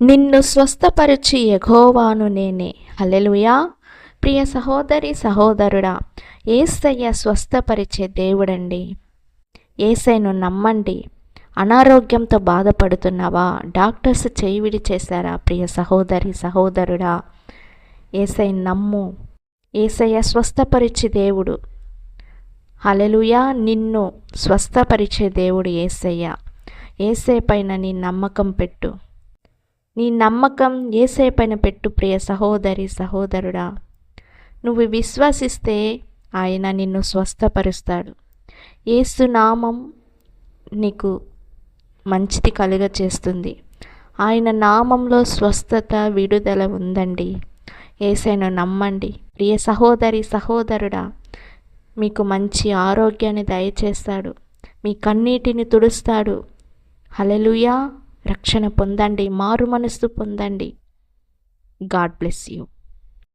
నిన్ను స్వస్థపరిచి యెహోవాను నేనే. హల్లెలూయా. ప్రియ సహోదరి సహోదరుడా, యేసయ్య స్వస్థపరిచే దేవుడండి. యేసయ్యను నమ్మండి. అనారోగ్యంతో బాధపడుతున్నావా? డాక్టర్స్ చేయివిడి చేశారా? ప్రియ సహోదరి సహోదరుడా, యేసయ్యను నమ్ము. యేసయ్య స్వస్థపరిచే దేవుడు. హల్లెలూయా. నిన్ను స్వస్థపరిచే దేవుడు యేసయ్య. యేసయ్య పైన నీ నమ్మకం పెట్టు. నీ నమ్మకం యేసయ్య పైన పెట్టు ప్రియ సహోదరి సహోదరుడా. నువ్వు విశ్వసిస్తే ఆయన నిన్ను స్వస్థపరుస్తాడు. యేసు నామం నీకు మంచిది కలుగచేస్తుంది. ఆయన నామంలో స్వస్థత విడుదల ఉందండి. యేసయ్యను నమ్మండి. ప్రియ సహోదరి సహోదరుడా, మీకు మంచి ఆరోగ్యాన్ని దయచేస్తాడు. మీ కన్నీటిని తుడుస్తాడు. హల్లెలూయా. రక్షణ పొందండి, మారు మనస్సు పొందండి. God bless you.